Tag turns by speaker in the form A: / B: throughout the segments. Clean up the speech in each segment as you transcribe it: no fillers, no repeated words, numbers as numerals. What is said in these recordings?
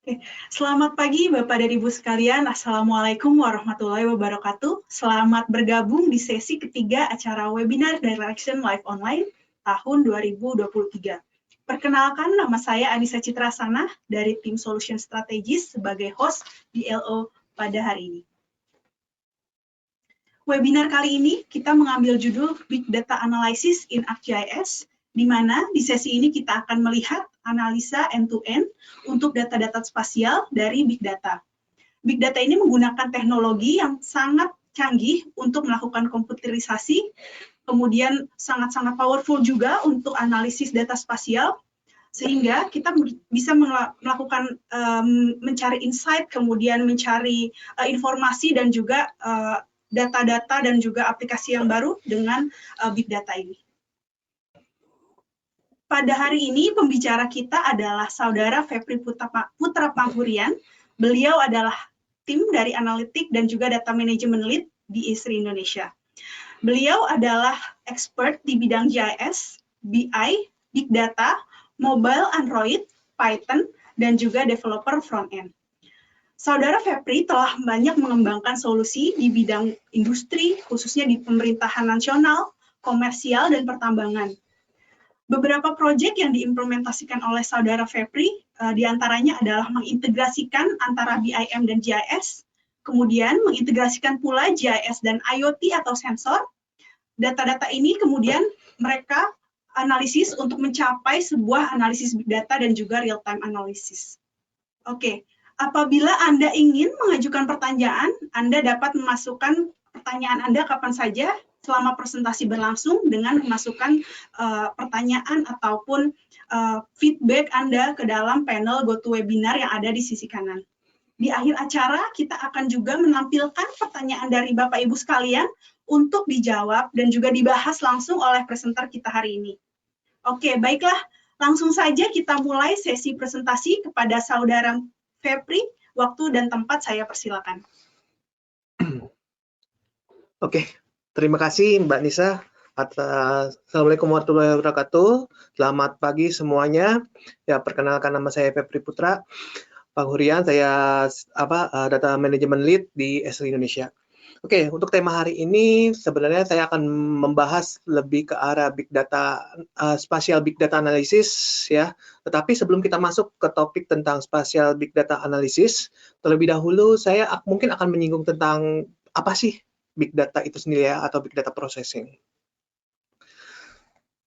A: Oke, selamat pagi Bapak dan Ibu sekalian. Assalamualaikum warahmatullahi wabarakatuh. Selamat bergabung di sesi ketiga acara webinar Direction Live Online tahun 2023. Perkenalkan, nama saya Anissa Citrasana dari tim Solution Strategis sebagai host di LO pada hari ini. Webinar kali ini kita mengambil judul Big Data Analysis in ArcGIS, di mana di sesi ini kita akan melihat analisa end-to-end untuk data-data spasial dari Big Data. Big Data ini menggunakan teknologi yang sangat canggih untuk melakukan komputerisasi, kemudian sangat-sangat powerful juga untuk analisis data spasial, sehingga kita bisa melakukan mencari insight, kemudian mencari informasi dan juga data-data dan juga aplikasi yang baru dengan Big Data ini. Pada hari ini pembicara kita adalah Saudara Febri Putra Panghurian. Beliau adalah tim dari analitik dan juga data management lead di Esri Indonesia. Beliau adalah expert di bidang GIS, BI, Big Data, Mobile, Android, Python, dan juga developer front-end. Saudara Febri telah banyak mengembangkan solusi di bidang industri, khususnya di pemerintahan nasional, komersial, dan pertambangan. Beberapa proyek yang diimplementasikan oleh Saudara Febri diantaranya adalah mengintegrasikan antara BIM dan GIS, kemudian mengintegrasikan pula GIS dan IoT atau sensor. Data-data ini kemudian mereka analisis untuk mencapai sebuah analisis big data dan juga real-time analysis. Oke, apabila Anda ingin mengajukan pertanyaan, Anda dapat memasukkan pertanyaan Anda kapan saja selama presentasi berlangsung dengan memasukkan pertanyaan ataupun feedback Anda ke dalam panel GoToWebinar yang ada di sisi kanan. Di akhir acara, kita akan juga menampilkan pertanyaan dari Bapak Ibu sekalian untuk dijawab dan juga dibahas langsung oleh presenter kita hari ini. Oke, baiklah. Langsung saja kita mulai sesi presentasi kepada Saudara Febri. Waktu dan tempat saya persilakan.
B: Oke, terima kasih Mbak Nisa. Assalamualaikum warahmatullahi wabarakatuh. Selamat pagi semuanya. Ya, perkenalkan nama saya Febri Putra Panghurian. Saya Data Management Lead di Esri Indonesia. Oke, untuk tema hari ini sebenarnya saya akan membahas lebih ke arah big data, spatial big data analysis ya. Tetapi sebelum kita masuk ke topik tentang spatial big data analysis, terlebih dahulu saya mungkin akan menyinggung tentang apa sih big data itu sendiri ya, atau big data processing.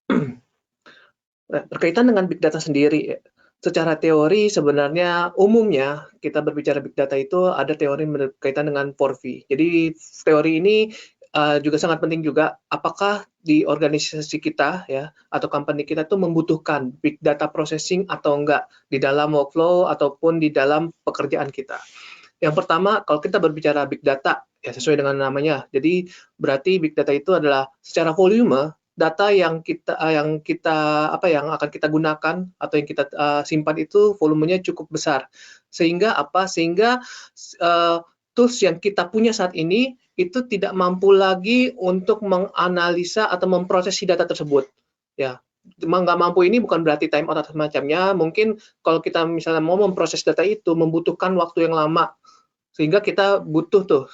B: Nah, berkaitan dengan big data sendiri, secara teori sebenarnya umumnya kita berbicara big data itu ada teori berkaitan dengan 4V. Jadi teori ini juga sangat penting juga, apakah di organisasi kita ya atau company kita tuh membutuhkan big data processing atau enggak di dalam workflow ataupun di dalam pekerjaan kita. Yang pertama, kalau kita berbicara big data ya sesuai dengan namanya. Jadi berarti big data itu adalah secara volume data yang akan kita gunakan atau yang kita simpan itu volumenya cukup besar. Sehingga tools yang kita punya saat ini itu tidak mampu lagi untuk menganalisa atau memproses data tersebut. Ya, nggak mampu ini bukan berarti time out atau semacamnya. Mungkin kalau kita misalnya mau memproses data itu membutuhkan waktu yang lama, sehingga kita butuh tuh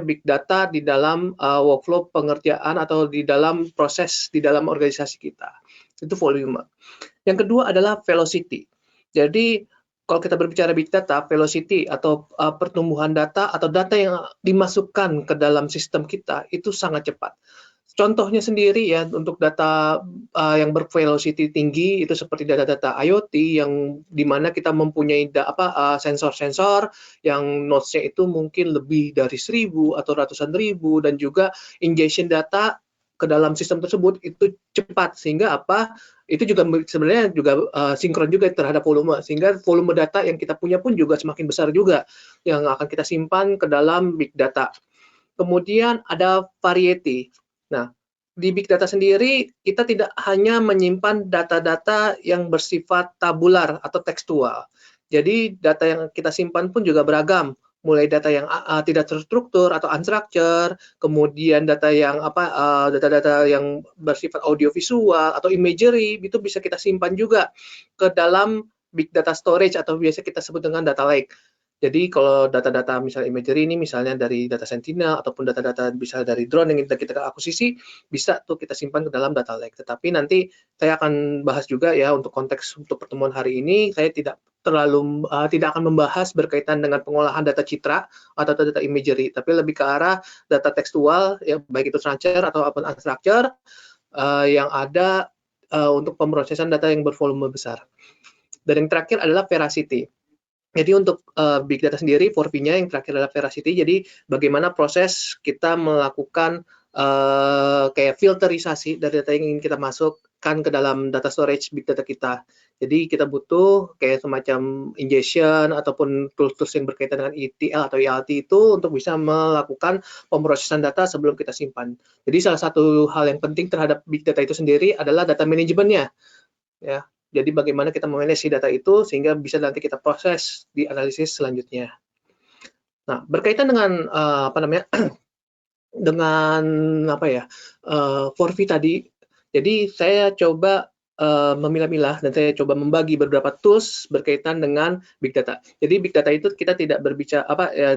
B: big data di dalam workflow pengerjaan atau di dalam proses di dalam organisasi kita. Itu volume. Yang kedua adalah velocity. Jadi kalau kita berbicara big data, velocity atau pertumbuhan data atau data yang dimasukkan ke dalam sistem kita itu sangat cepat. Contohnya sendiri ya untuk data yang bervelocity tinggi itu seperti data-data IoT yang dimana kita mempunyai sensor-sensor yang nodes-nya itu mungkin lebih dari 1000 atau ratusan ribu, dan juga ingestion data ke dalam sistem tersebut itu cepat, sehingga itu juga sebenarnya juga sinkron juga terhadap volume, sehingga volume data yang kita punya pun juga semakin besar juga yang akan kita simpan ke dalam big data. Kemudian ada variety. Nah, di big data sendiri kita tidak hanya menyimpan data-data yang bersifat tabular atau tekstual. Jadi data yang kita simpan pun juga beragam, mulai data yang tidak terstruktur atau unstructured, kemudian data yang data-data yang bersifat audiovisual atau imagery itu bisa kita simpan juga ke dalam big data storage atau biasa kita sebut dengan data lake. Jadi kalau data-data misalnya imagery ini misalnya dari data Sentinel ataupun data-data bisa dari drone yang kita akuisisi, bisa tuh kita simpan ke dalam data lake. Tetapi nanti saya akan bahas juga ya untuk konteks untuk pertemuan hari ini, saya tidak akan membahas berkaitan dengan pengolahan data citra atau data imagery, tapi lebih ke arah data tekstual ya, baik itu structure atau unstructured yang ada untuk pemrosesan data yang bervolume besar. Dan yang terakhir adalah veracity. Jadi untuk big data sendiri, 4V-nya yang terakhir adalah veracity. Jadi bagaimana proses kita melakukan kayak filterisasi dari data yang ingin kita masukkan ke dalam data storage big data kita. Jadi kita butuh kayak semacam ingestion ataupun tools-tools yang berkaitan dengan ETL atau ELT itu untuk bisa melakukan pemrosesan data sebelum kita simpan. Jadi salah satu hal yang penting terhadap big data itu sendiri adalah data manajemennya. Ya. Jadi bagaimana kita memanage data itu sehingga bisa nanti kita proses di analisis selanjutnya. Nah, berkaitan dengan dengan 4V tadi. Jadi saya coba memilah-milah dan saya coba membagi beberapa tools berkaitan dengan big data. Jadi big data itu kita tidak berbicara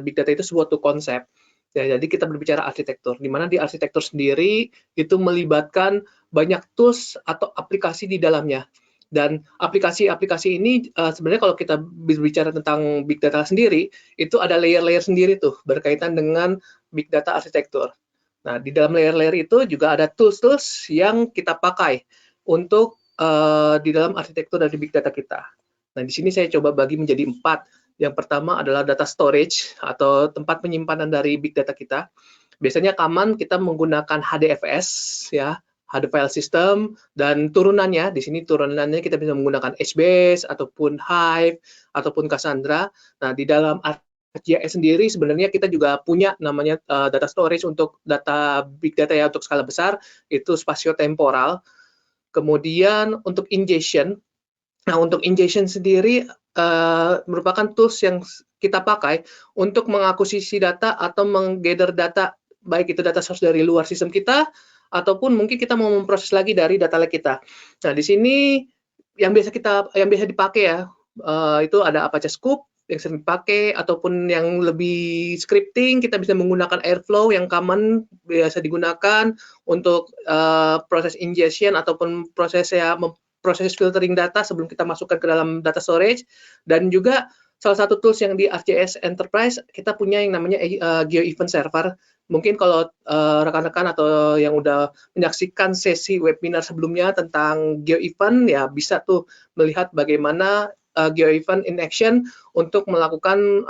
B: big data itu suatu konsep. Ya, jadi kita berbicara arsitektur, di mana di arsitektur sendiri itu melibatkan banyak tools atau aplikasi di dalamnya. Dan aplikasi-aplikasi ini sebenarnya kalau kita berbicara tentang big data sendiri, itu ada layer-layer sendiri tuh berkaitan dengan big data arsitektur. Nah, di dalam layer-layer itu juga ada tools-tools yang kita pakai untuk di dalam arsitektur dari big data kita. Nah, di sini saya coba bagi menjadi 4. Yang pertama adalah data storage atau tempat penyimpanan dari big data kita. Biasanya common kita menggunakan HDFS ya. Ada file system dan turunannya, di sini turunannya kita bisa menggunakan HBase ataupun Hive ataupun Cassandra. Nah, di dalam ArcGIS sendiri sebenarnya kita juga punya namanya data storage untuk data big data ya untuk skala besar, itu spatiotemporal. Kemudian untuk ingestion. Nah, untuk ingestion sendiri merupakan tools yang kita pakai untuk mengakuisisi data atau menggather data, baik itu data source dari luar sistem kita ataupun mungkin kita mau memproses lagi dari data lake kita. Nah, di sini yang biasa dipakai ya, itu ada Apache Scoop yang sering dipakai, ataupun yang lebih scripting, kita bisa menggunakan Airflow yang common biasa digunakan untuk proses ingestion ataupun proses filtering data sebelum kita masukkan ke dalam data storage. Dan juga salah satu tools yang di ArcGIS Enterprise, kita punya yang namanya GeoEvent Server. Mungkin kalau rekan-rekan atau yang udah menyaksikan sesi webinar sebelumnya tentang GeoEvent, ya bisa tuh melihat bagaimana GeoEvent in action untuk melakukan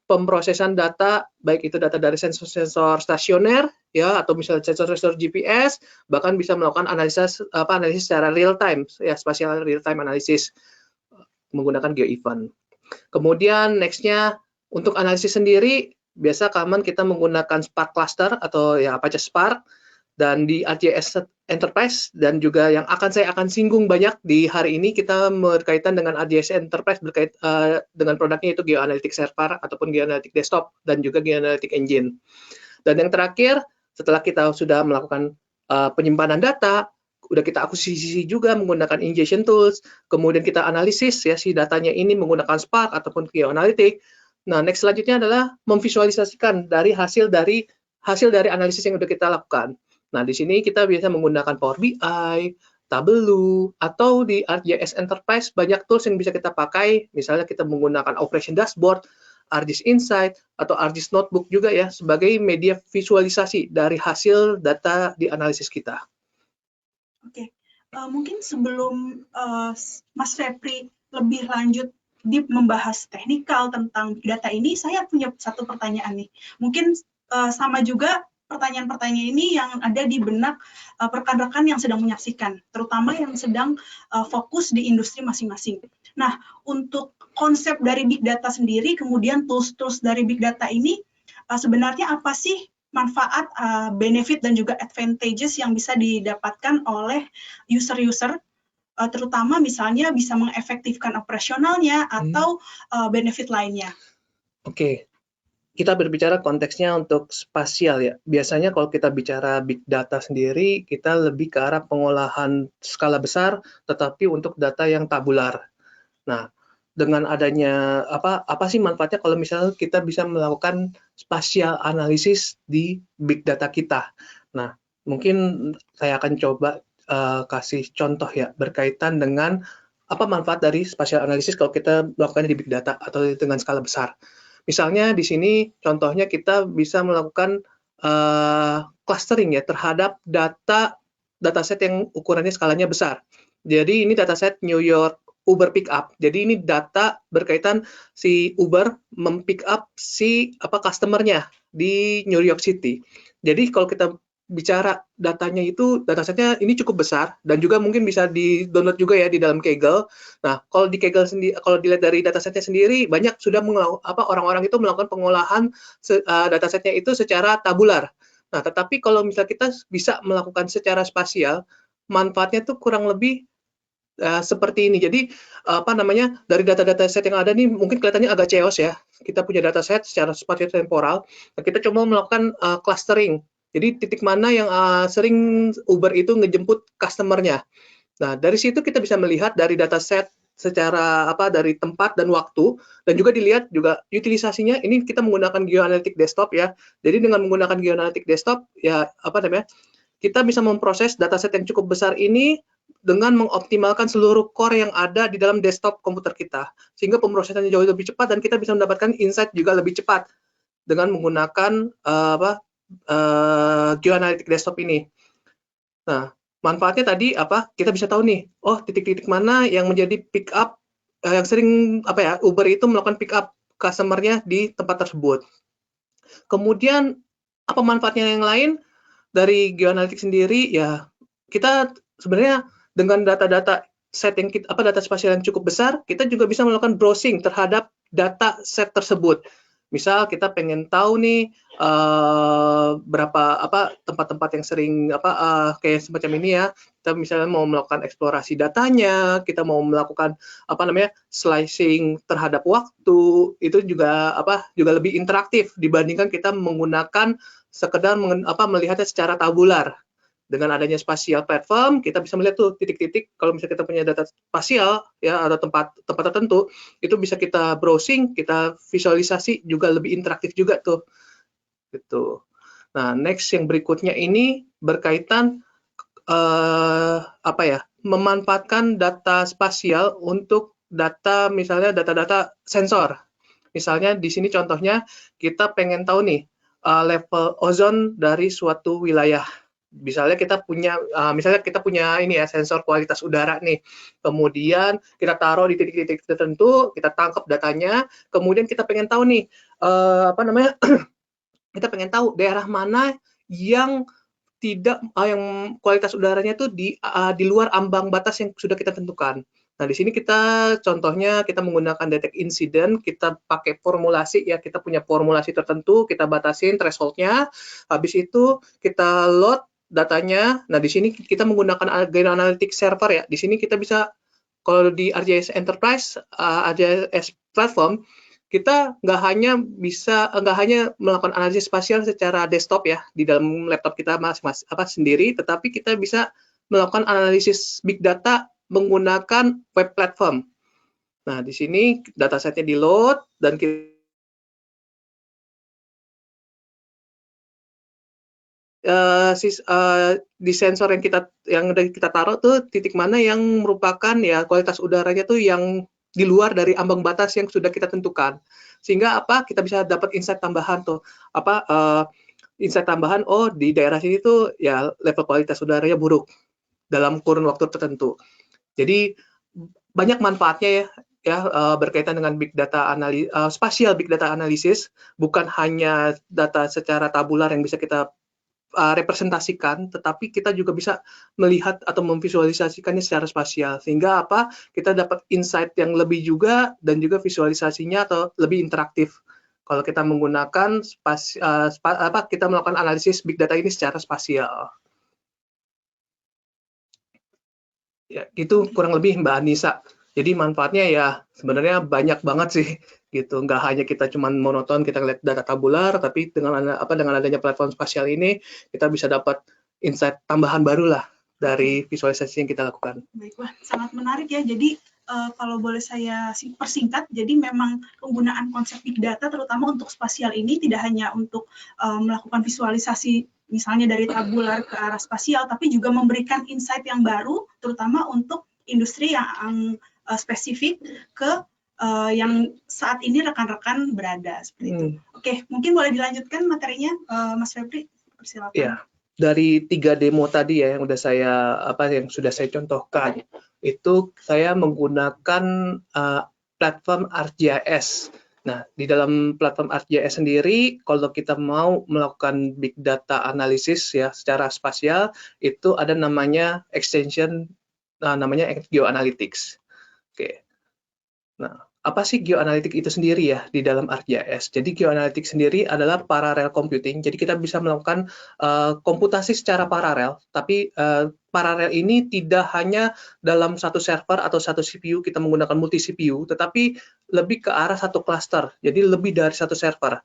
B: pemrosesan data, baik itu data dari sensor-sensor stasioner, ya, atau misalnya sensor-sensor GPS, bahkan bisa melakukan analisis secara real time, ya, spatial real time analysis menggunakan GeoEvent. Kemudian nextnya untuk analisis sendiri, biasa common kita menggunakan Spark Cluster atau ya Apache Spark, dan di ArcGIS Enterprise dan juga yang saya akan singgung banyak di hari ini kita berkaitan dengan ArcGIS Enterprise dengan produknya itu GeoAnalytics Server ataupun GeoAnalytics Desktop dan juga GeoAnalytics Engine. Dan yang terakhir, setelah kita sudah melakukan penyimpanan data, udah kita akuisisi juga menggunakan ingestion tools, kemudian kita analisis ya si datanya ini menggunakan Spark ataupun GeoAnalytics. Nah, next selanjutnya adalah memvisualisasikan dari hasil dari analisis yang udah kita lakukan. Nah, di sini kita bisa menggunakan Power BI, Tableau, atau di ArcGIS Enterprise banyak tools yang bisa kita pakai. Misalnya kita menggunakan Operation Dashboard, ArcGIS Insight, atau ArcGIS Notebook juga ya, sebagai media visualisasi dari hasil data di analisis kita.
A: Oke, mungkin sebelum Mas Febri lebih lanjut membahas teknikal tentang big data ini, saya punya satu pertanyaan nih. Mungkin sama juga pertanyaan-pertanyaan ini yang ada di benak rekan-rekan yang sedang menyaksikan, terutama yang sedang fokus di industri masing-masing. Nah, untuk konsep dari big data sendiri, kemudian tools-tools dari big data ini, sebenarnya apa sih manfaat, benefit, dan juga advantages yang bisa didapatkan oleh user-user, terutama misalnya bisa mengefektifkan operasionalnya atau benefit lainnya?
B: Oke. Kita berbicara konteksnya untuk spasial ya. Biasanya kalau kita bicara big data sendiri, kita lebih ke arah pengolahan skala besar, tetapi untuk data yang tabular. Nah, dengan adanya apa sih manfaatnya kalau misalnya kita bisa melakukan spatial analisis di big data kita. Nah, mungkin saya akan coba kasih contoh ya berkaitan dengan apa manfaat dari spatial analisis kalau kita melakukannya di big data atau dengan skala besar. Misalnya di sini contohnya kita bisa melakukan clustering ya terhadap dataset yang ukurannya skalanya besar. Jadi ini dataset New York Uber pick up. Jadi ini data berkaitan si Uber mempick up si customer-nya di New York City. Jadi kalau kita bicara datanya itu datasetnya ini cukup besar dan juga mungkin bisa di-download juga ya di dalam Kaggle. Nah, kalau di Kaggle sendiri kalau dilihat dari datasetnya sendiri banyak sudah orang-orang itu melakukan pengolahan datasetnya itu secara tabular. Nah, tetapi kalau misalnya kita bisa melakukan secara spasial, manfaatnya tuh kurang lebih seperti ini. Jadi dari data-data set yang ada nih mungkin kelihatannya agak chaos ya. Kita punya data set secara spasial temporal. Nah, kita coba melakukan clustering. Jadi titik mana yang sering Uber itu ngejemput customer-nya. Nah, dari situ kita bisa melihat dari data set secara dari tempat dan waktu dan juga dilihat juga utilisasinya. Ini kita menggunakan GeoAnalytics desktop ya. Jadi dengan menggunakan GeoAnalytics desktop ya kita bisa memproses dataset yang cukup besar ini dengan mengoptimalkan seluruh core yang ada di dalam desktop komputer kita. Sehingga pemrosesannya jauh lebih cepat dan kita bisa mendapatkan insight juga lebih cepat dengan menggunakan GeoAnalytics desktop ini. Nah, manfaatnya tadi kita bisa tahu nih, titik-titik mana yang menjadi pick up yang sering Uber itu melakukan pick up customer-nya di tempat tersebut. Kemudian apa manfaatnya yang lain? Dari GeoAnalytics sendiri ya kita sebenarnya dengan data-data set yang data spasial yang cukup besar, kita juga bisa melakukan browsing terhadap data set tersebut. Misal kita pengen tahu nih berapa tempat-tempat yang sering kayak semacam ini ya. Kita misalnya mau melakukan eksplorasi datanya, kita mau melakukan slicing terhadap waktu, itu juga lebih interaktif dibandingkan kita menggunakan sekedar melihatnya secara tabular. Dengan adanya spatial platform, kita bisa melihat tuh titik-titik kalau misalnya kita punya data spasial ya atau tempat tertentu, itu bisa kita browsing, kita visualisasi juga lebih interaktif juga tuh. Gitu. Nah, next yang berikutnya ini berkaitan memanfaatkan data spasial untuk misalnya data-data sensor. Misalnya di sini contohnya kita pengen tahu nih level ozon dari suatu wilayah. Misalnya kita punya ini ya sensor kualitas udara nih. Kemudian kita taruh di titik-titik tertentu, kita tangkap datanya, kemudian kita pengen tahu nih kita pengen tahu daerah mana yang yang kualitas udaranya tuh di luar ambang batas yang sudah kita tentukan. Nah, di sini contohnya kita menggunakan detect incident, kita pakai formulasi ya, kita punya formulasi tertentu, kita batasin threshold-nya, habis itu kita load datanya. Nah, di sini kita menggunakan GeoAnalytics server ya. Di sini kita bisa, kalau di ArcGIS Enterprise, ArcGIS Platform, kita nggak hanya melakukan analisis spasial secara desktop ya di dalam laptop kita sendiri, tetapi kita bisa melakukan analisis big data menggunakan web platform. Nah, di sini datasetnya di load dan di sensor yang kita taruh tuh titik mana yang merupakan ya kualitas udaranya tuh yang di luar dari ambang batas yang sudah kita tentukan. Sehingga kita bisa dapat insight tambahan tuh. Insight tambahan, di daerah sini tuh ya level kualitas udaranya buruk dalam kurun waktu tertentu. Jadi banyak manfaatnya ya berkaitan dengan big data spatial big data analysis, bukan hanya data secara tabular yang bisa kita representasikan, tetapi kita juga bisa melihat atau memvisualisasikannya secara spasial, sehingga kita dapat insight yang lebih juga dan juga visualisasinya atau lebih interaktif kalau kita menggunakan kita melakukan analisis big data ini secara spasial. Ya, gitu kurang lebih Mbak Anissa. Jadi manfaatnya ya sebenarnya banyak banget sih gitu. Nggak hanya kita cuma monoton kita lihat data tabular, tapi dengan adanya platform spasial ini kita bisa dapat insight tambahan baru lah dari visualisasi yang kita lakukan.
A: Baik, wah sangat menarik ya. Jadi kalau boleh saya persingkat, jadi memang penggunaan konsep big data terutama untuk spasial ini tidak hanya untuk melakukan visualisasi misalnya dari tabular ke arah spasial, tapi juga memberikan insight yang baru, terutama untuk industri yang spesifik ke yang saat ini rekan-rekan berada seperti itu. Oke, mungkin boleh dilanjutkan materinya, Mas Febri, persilakan.
B: Ya, dari 3 demo tadi ya yang sudah saya contohkan, itu saya menggunakan platform ArcGIS. Nah, di dalam platform ArcGIS sendiri, kalau kita mau melakukan big data analysis ya secara spasial, itu ada namanya extension, namanya GeoAnalytics. Oke. Nah, apa sih GeoAnalytics itu sendiri ya di dalam ArcGIS? Jadi GeoAnalytics sendiri adalah parallel computing. Jadi kita bisa melakukan komputasi secara paralel, tapi paralel ini tidak hanya dalam satu server atau satu CPU, kita menggunakan multi CPU, tetapi lebih ke arah satu cluster. Jadi lebih dari satu server.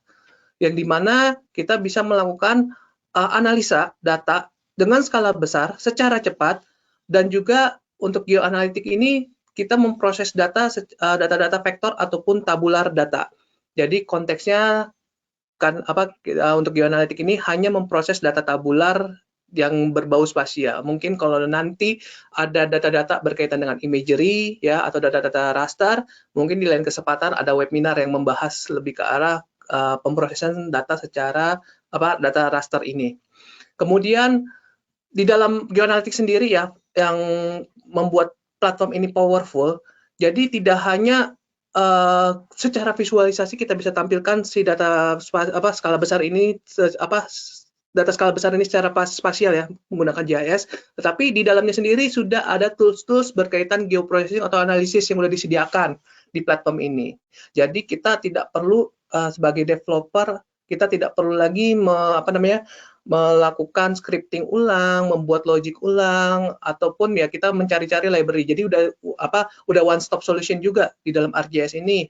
B: Yang dimana kita bisa melakukan analisa data dengan skala besar secara cepat, dan juga untuk GeoAnalytics ini kita memproses data-data vektor ataupun tabular data. Jadi konteksnya kan untuk GeoAnalytics ini hanya memproses data tabular yang berbau spasial. Mungkin kalau nanti ada data-data berkaitan dengan imagery ya atau data-data raster, mungkin di lain kesempatan ada webinar yang membahas lebih ke arah pemrosesan data secara data raster ini. Kemudian di dalam GeoAnalytics sendiri ya yang membuat platform ini powerful, jadi tidak hanya secara visualisasi kita bisa tampilkan si data skala besar ini data skala besar ini secara spasial ya menggunakan GIS, tetapi di dalamnya sendiri sudah ada tools-tools berkaitan geoprocessing atau analisis yang sudah disediakan di platform ini. Jadi kita tidak perlu sebagai developer, kita tidak perlu lagi melakukan scripting ulang, membuat logic ulang, ataupun ya kita mencari-cari library. Jadi udah one stop solution juga di dalam ArcGIS ini.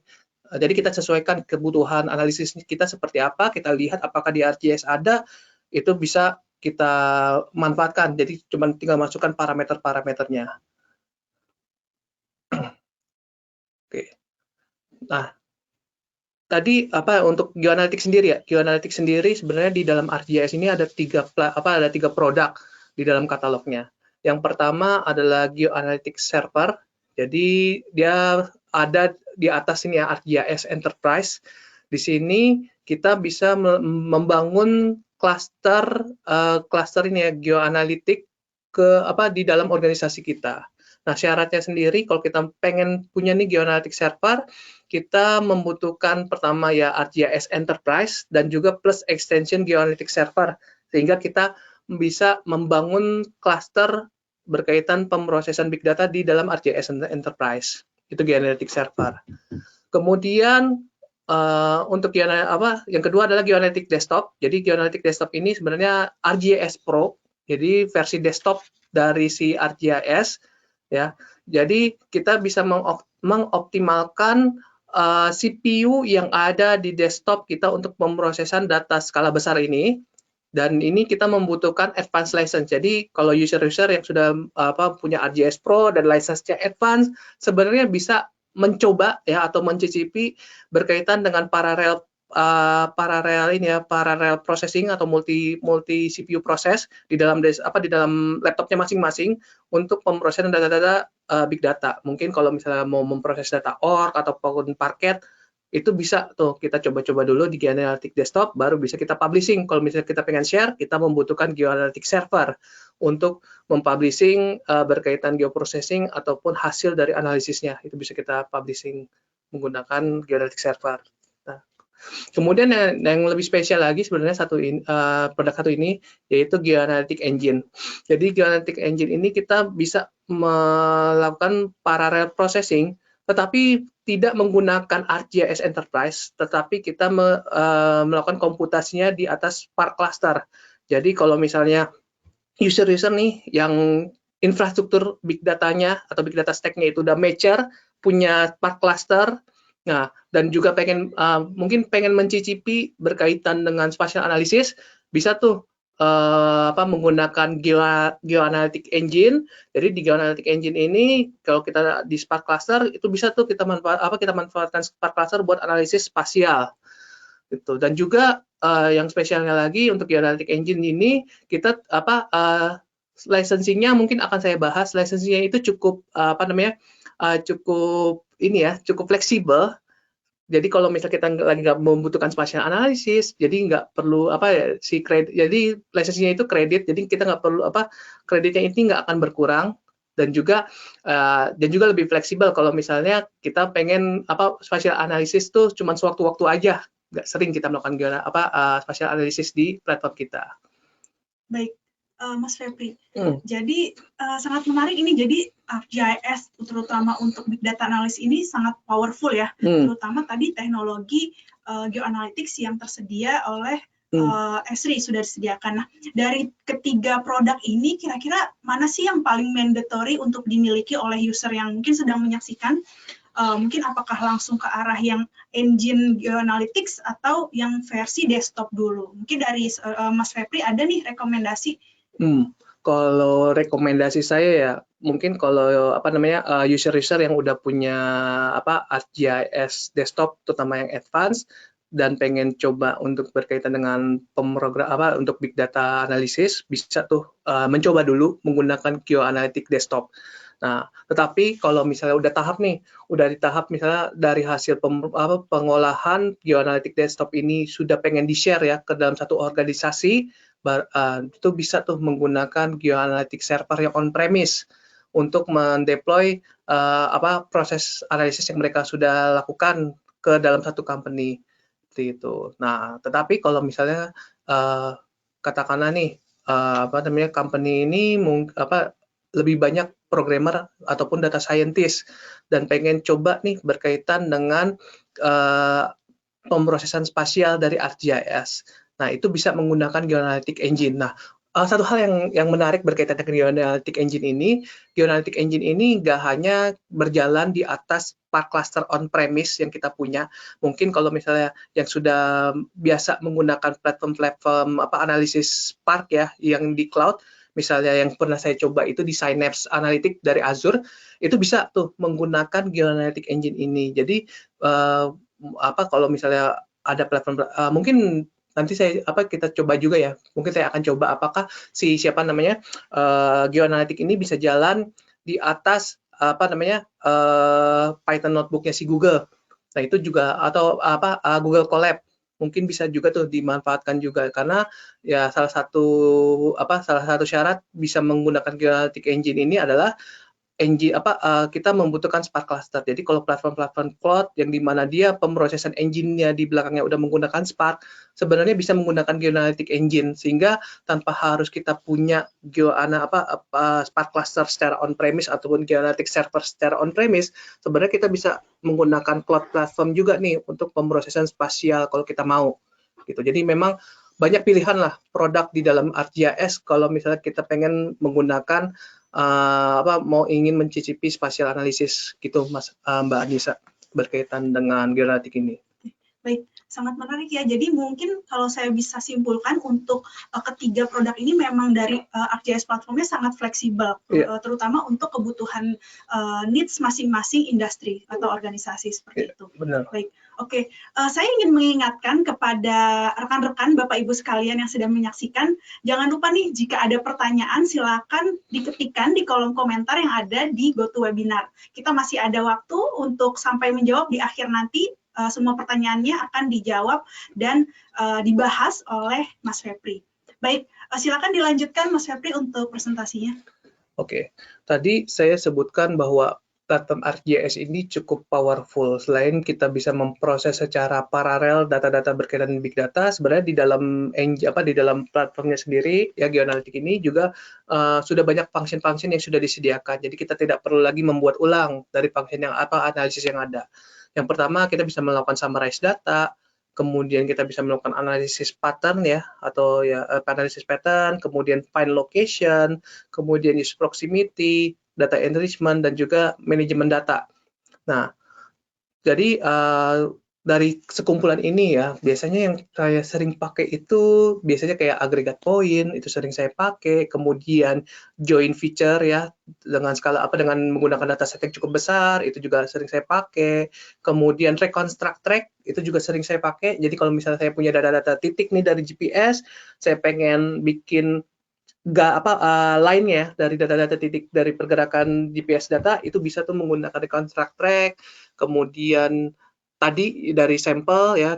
B: Jadi kita sesuaikan kebutuhan analisis kita seperti apa, kita lihat apakah di ArcGIS ada, itu bisa kita manfaatkan. Jadi cuma tinggal masukkan parameter-parameternya. Oke. Nah, tadi untuk GeoAnalytics sendiri ya, GeoAnalytics sendiri sebenarnya di dalam ArcGIS ini ada tiga produk di dalam katalognya. Yang pertama adalah GeoAnalytics Server. Jadi dia ada di atas ini ya, ArcGIS Enterprise. Di sini kita bisa membangun cluster ini ya, GeoAnalytics di dalam organisasi kita. Nah, syaratnya sendiri kalau kita pengen punya nih GeoAnalytics Server, kita membutuhkan pertama ya ArcGIS Enterprise dan juga plus extension GeoAnalytics Server, sehingga kita bisa membangun cluster berkaitan pemrosesan big data di dalam ArcGIS Enterprise. Itu GeoAnalytics Server. Kemudian untuk yang kedua adalah GeoAnalytics Desktop. Jadi GeoAnalytics Desktop ini sebenarnya ArcGIS Pro, jadi versi desktop dari si ArcGIS ya. Jadi kita bisa mengoptimalkan CPU yang ada di desktop kita untuk pemrosesan data skala besar ini, dan ini kita membutuhkan advanced license. Jadi kalau user-user yang sudah punya ArcGIS Pro dan license-nya advance, sebenarnya bisa mencoba ya atau mencicipi berkaitan dengan parallel processing atau multi CPU proses di dalam laptopnya masing-masing untuk pemrosesan data-data big data. Mungkin kalau misalnya mau memproses data org ataupun parquet, itu bisa tuh kita coba-coba dulu di GeoAnalytics Desktop, baru bisa kita publishing. Kalau misalnya kita pengen share, kita membutuhkan GeoAnalytics Server untuk mempublishing berkaitan geoprocessing ataupun hasil dari analisisnya. Itu bisa kita publishing menggunakan GeoAnalytics Server. Nah, kemudian yang lebih spesial lagi sebenarnya produk satu ini yaitu GeoAnalytics Engine. Jadi GeoAnalytics Engine ini kita bisa melakukan parallel processing, tetapi tidak menggunakan ArcGIS Enterprise, tetapi kita melakukan komputasinya di atas Spark Cluster. Jadi kalau misalnya user-user nih yang infrastruktur big datanya atau big data stack-nya itu udah mature, punya Spark Cluster, nah dan juga mungkin pengen mencicipi berkaitan dengan spatial analysis, bisa tuh menggunakan GeoAnalytic Engine. Jadi di GeoAnalytic Engine ini kalau kita di Spark Cluster itu bisa tuh kita manfaatkan Spark Cluster buat analisis spasial gitu. Dan juga yang spesialnya lagi untuk GeoAnalytic Engine ini kita licensingnya mungkin akan saya bahas. Licensingnya itu cukup cukup fleksibel. Jadi kalau misalnya kita lagi nggak membutuhkan spatial analisis, jadi nggak perlu jadi lisensinya itu kredit, jadi kita nggak perlu kreditnya ini nggak akan berkurang, dan juga lebih fleksibel kalau misalnya kita pengen spatial analisis tuh cuma sewaktu-waktu aja, nggak sering kita melakukan spatial analisis di platform kita.
A: Baik. Mas Febri. Jadi sangat menarik ini. Jadi ArcGIS terutama untuk big data analysis ini sangat powerful ya. Terutama tadi teknologi geoanalytics yang tersedia oleh Esri sudah disediakan. Nah, dari ketiga produk ini kira-kira mana sih yang paling mandatory untuk dimiliki oleh user yang mungkin sedang menyaksikan? Mungkin apakah langsung ke arah yang engine geoanalytics atau yang versi desktop dulu? Mungkin dari Mas Febri ada nih rekomendasi?
B: Kalau rekomendasi saya ya mungkin kalau user-user yang udah punya ArcGIS desktop terutama yang advance dan pengen coba untuk berkaitan dengan untuk big data analysis, bisa tuh mencoba dulu menggunakan GeoAnalytic desktop. Nah, tetapi kalau misalnya udah di tahap misalnya dari hasil pengolahan GeoAnalytic desktop ini sudah pengen di-share ya ke dalam satu organisasi, itu bisa tuh menggunakan GeoAnalytic server yang on-premise untuk mendeploy proses analisis yang mereka sudah lakukan ke dalam satu company seperti itu. Nah, tetapi kalau misalnya katakanlah nih company ini lebih banyak programmer ataupun data scientist dan pengen coba nih berkaitan dengan pemrosesan spasial dari ArcGIS. Nah, itu bisa menggunakan GeoAnalytic Engine. Nah, satu hal yang menarik berkaitan dengan GeoAnalytic Engine ini nggak hanya berjalan di atas Spark Cluster on-premise yang kita punya. Mungkin kalau misalnya yang sudah biasa menggunakan platform analisis Spark ya, yang di cloud, misalnya yang pernah saya coba itu di Synapse Analytics dari Azure, itu bisa tuh menggunakan GeoAnalytic Engine ini. Jadi kalau misalnya ada platform mungkin nanti kita coba juga ya, mungkin saya akan coba apakah GeoAnalytic ini bisa jalan di atas Python notebooknya si Google. Nah, itu juga atau Google Colab mungkin bisa juga tuh dimanfaatkan juga, karena ya salah satu syarat bisa menggunakan GeoAnalytic Engine ini adalah kita membutuhkan Spark Cluster. Jadi kalau platform-platform cloud yang dimana dia pemrosesan engine-nya di belakangnya udah menggunakan Spark, sebenarnya bisa menggunakan GeoAnalytic Engine, sehingga tanpa harus kita punya Spark Cluster secara on-premise ataupun GeoAnalytic server secara on-premise, sebenarnya kita bisa menggunakan cloud platform juga nih untuk pemrosesan spasial kalau kita mau. Gitu. Jadi memang banyak pilihan lah produk di dalam ArcGIS kalau misalnya kita pengen menggunakan mau ingin mencicipi spatial analisis gitu, Mbak Anissa, berkaitan dengan GeoAnalytic ini.
A: Baik, sangat menarik ya. Jadi mungkin kalau saya bisa simpulkan untuk ketiga produk ini memang dari ArcGIS platformnya sangat fleksibel, terutama untuk kebutuhan needs masing-masing industri atau organisasi seperti itu.
B: Benar.
A: Baik, oke. Saya ingin mengingatkan kepada rekan-rekan Bapak Ibu sekalian yang sedang menyaksikan, jangan lupa nih jika ada pertanyaan silakan diketikkan di kolom komentar yang ada di GoToWebinar. Kita masih ada waktu untuk sampai menjawab di akhir nanti. Semua pertanyaannya akan dijawab dan dibahas oleh Mas Febri. Baik, silakan dilanjutkan Mas Febri untuk presentasinya.
B: Oke, tadi saya sebutkan bahwa platform ArcGIS ini cukup powerful. Selain kita bisa memproses secara paralel data-data berkaitan dengan big data, sebenarnya di dalam platformnya sendiri ya GeoAnalytic ini juga sudah banyak function-function yang sudah disediakan. Jadi kita tidak perlu lagi membuat ulang dari function analisis yang ada. Yang pertama, kita bisa melakukan summarize data, kemudian kita bisa melakukan analisis pattern ya, atau ya analisis pattern, kemudian find location, kemudian use proximity, data enrichment, dan juga manajemen data. Nah, jadi dari sekumpulan ini ya, biasanya yang saya sering pakai itu biasanya kayak agregat poin, itu sering saya pakai, kemudian join feature ya, dengan menggunakan dataset yang cukup besar, itu juga sering saya pakai, kemudian reconstruct track, itu juga sering saya pakai, jadi kalau misalnya saya punya data-data titik nih dari GPS, saya pengen bikin line ya dari data-data titik dari pergerakan GPS data, itu bisa tuh menggunakan reconstruct track, kemudian tadi dari sampel ya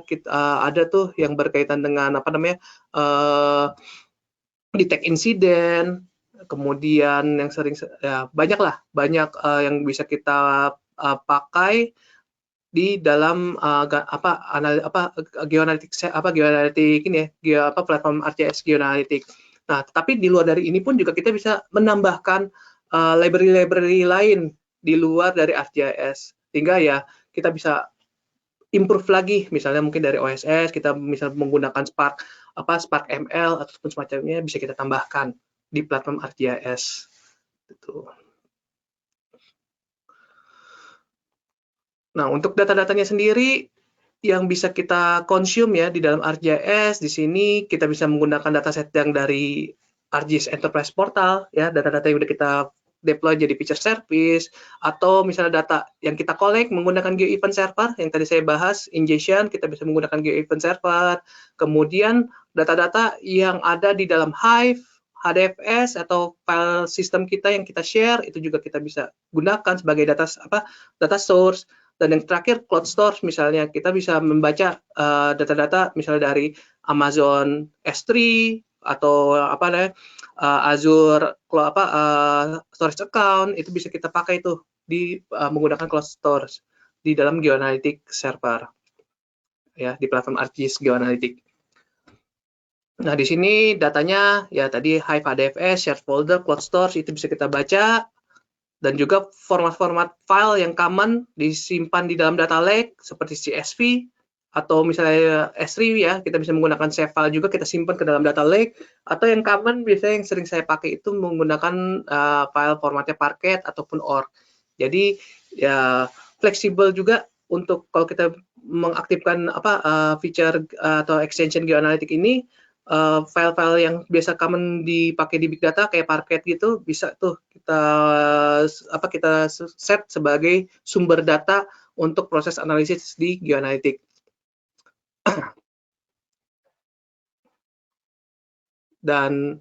B: ada tuh yang berkaitan dengan detect insiden, kemudian yang sering ya banyak yang bisa kita pakai di dalam geoanalitik ini ya, platform ArcGIS Geoanalitik. Nah, tapi di luar dari ini pun juga kita bisa menambahkan library-library lain di luar dari ArcGIS, sehingga ya kita bisa improve lagi, misalnya mungkin dari OSS kita bisa menggunakan Spark ML ataupun semacamnya bisa kita tambahkan di platform ArcGIS. Gitu. Nah, untuk data-datanya sendiri yang bisa kita consume ya di dalam ArcGIS, di sini kita bisa menggunakan dataset yang dari ArcGIS Enterprise Portal ya, data-data yang udah kita deploy jadi feature service, atau misalnya data yang kita collect menggunakan GeoEvent Server yang tadi saya bahas, ingestion kita bisa menggunakan GeoEvent Server, kemudian data-data yang ada di dalam Hive, HDFS atau file sistem kita yang kita share itu juga kita bisa gunakan sebagai data source. Dan yang terakhir cloud storage, misalnya kita bisa membaca data-data misalnya dari Amazon S3 atau Azure storage account, itu bisa kita pakai itu di menggunakan cloud storage di dalam Geoanalytic server ya, di platform ArcGIS Geoanalytic. Nah, di sini datanya ya tadi Hive HDFS, shared folder, cloud storage itu bisa kita baca, dan juga format-format file yang common disimpan di dalam data lake seperti CSV atau misalnya S3 ya, kita bisa menggunakan save file juga kita simpan ke dalam data lake, atau yang common biasanya yang sering saya pakai itu menggunakan file formatnya Parquet ataupun ORG. Jadi ya fleksibel juga untuk kalau kita mengaktifkan feature atau extension Geoanalytic ini, file-file yang biasa common dipakai di big data kayak Parquet gitu bisa tuh kita set sebagai sumber data untuk proses analisis di Geoanalytic. Dan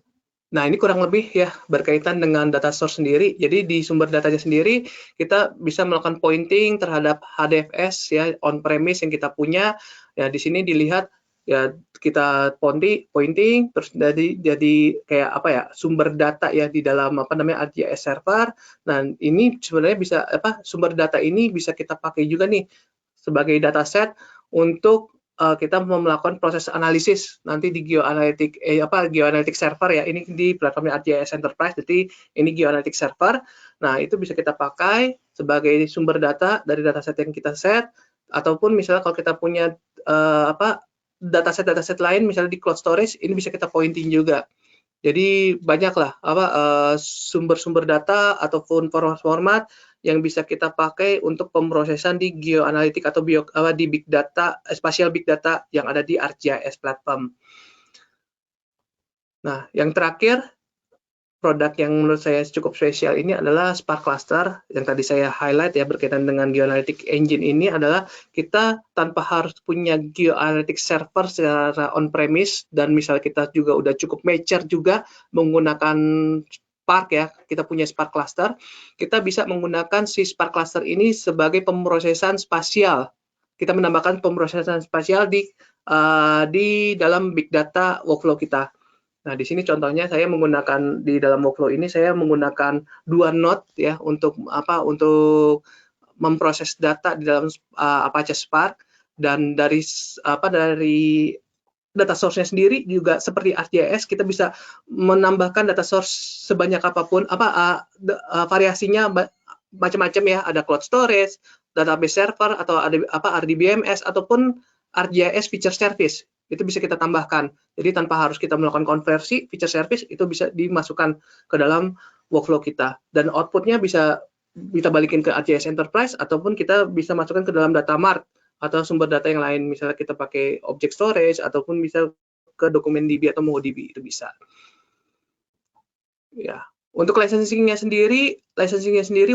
B: nah ini kurang lebih ya berkaitan dengan data source sendiri. Jadi di sumber datanya sendiri kita bisa melakukan pointing terhadap HDFS ya on premise yang kita punya. Ya di sini dilihat ya kita pointing terus jadi kayak sumber data ya di dalam ArcGIS server. Nah, ini sebenarnya bisa sumber data ini bisa kita pakai juga nih sebagai dataset untuk kita melakukan proses analisis nanti di Geoanalytic server ya, ini di platformnya ArcGIS Enterprise, jadi ini Geoanalytic server. Nah, itu bisa kita pakai sebagai sumber data dari dataset yang kita set, ataupun misalnya kalau kita punya dataset lain misalnya di cloud storage, ini bisa kita pointing juga. Jadi banyaklah sumber-sumber data ataupun format yang bisa kita pakai untuk pemrosesan di Geoanalytic atau di big data, spatial big data yang ada di ArcGIS platform. Nah, yang terakhir produk yang menurut saya cukup spesial ini adalah Spark Cluster yang tadi saya highlight ya berkaitan dengan Geoanalytic Engine ini adalah kita tanpa harus punya Geoanalytic server secara on-premise, dan misalnya kita juga udah cukup mature juga menggunakan Spark ya, kita punya Spark Cluster, kita bisa menggunakan si Spark Cluster ini sebagai pemrosesan spasial. Kita menambahkan pemrosesan spasial di dalam big data workflow kita. Nah, di sini contohnya saya menggunakan di dalam workflow ini saya menggunakan 2 node ya untuk memproses data di dalam Apache Spark, dan dari data source-nya sendiri juga seperti ArcGIS kita bisa menambahkan data source sebanyak apapun variasinya macam-macam ya, ada cloud storage, database server atau ada RDBMS ataupun ArcGIS feature service. Itu bisa kita tambahkan. Jadi tanpa harus kita melakukan konversi, feature service itu bisa dimasukkan ke dalam workflow kita. Dan outputnya bisa kita balikin ke ArcGIS Enterprise ataupun kita bisa masukkan ke dalam data mart atau sumber data yang lain, misalnya kita pakai object storage ataupun bisa ke dokumen DB atau MongoDB, itu bisa. Ya, untuk licensingnya sendiri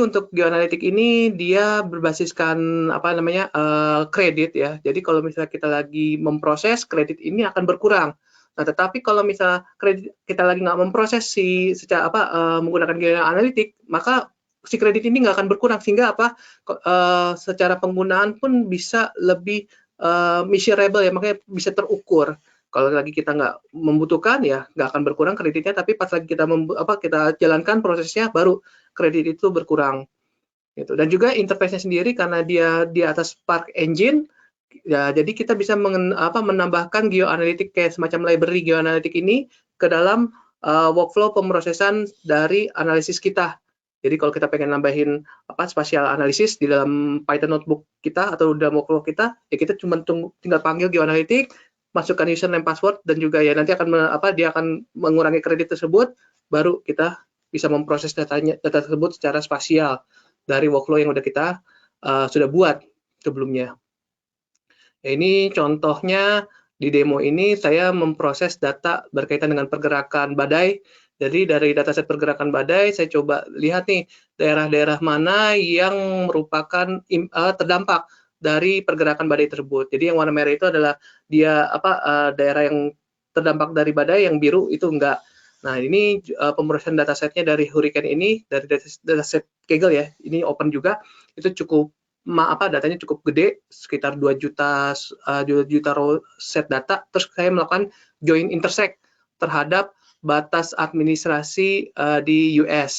B: untuk GeoAnalytic ini dia berbasiskan apa namanya kredit ya. Jadi kalau misalnya kita lagi memproses, kredit ini akan berkurang. Nah, tetapi kalau misalnya kredit kita lagi nggak memproses secara menggunakan GeoAnalytic, maka si kredit ini nggak akan berkurang, sehingga secara penggunaan pun bisa lebih measurable ya, makanya bisa terukur. Kalau lagi kita nggak membutuhkan ya nggak akan berkurang kreditnya, tapi pas lagi kita kita jalankan prosesnya baru kredit itu berkurang. Gitu. Dan juga interface-nya sendiri karena dia di atas Spark Engine, ya, jadi kita bisa menambahkan GeoAnalytic kayak semacam library GeoAnalytic ini ke dalam workflow pemrosesan dari analisis kita. Jadi kalau kita pengen nambahin spatial analysis di dalam Python notebook kita atau dalam workflow kita, ya kita cuma tinggal panggil GeoAnalytic, masukkan username, password, dan juga ya nanti dia akan mengurangi kredit tersebut, baru kita bisa memproses data tersebut secara spasial dari workflow yang udah kita sudah buat sebelumnya. Ya, ini contohnya di demo ini saya memproses data berkaitan dengan pergerakan badai. Jadi dari dataset pergerakan badai saya coba lihat nih daerah-daerah mana yang merupakan terdampak dari pergerakan badai tersebut. Jadi yang warna merah itu adalah dia daerah yang terdampak dari badai, yang biru itu enggak. Nah, ini pemrosesan datasetnya dari Hurricane ini, dari dataset Kaggle ya, ini open juga, itu cukup datanya cukup gede, sekitar 2 juta row set data. Terus saya melakukan join intersect terhadap batas administrasi di US.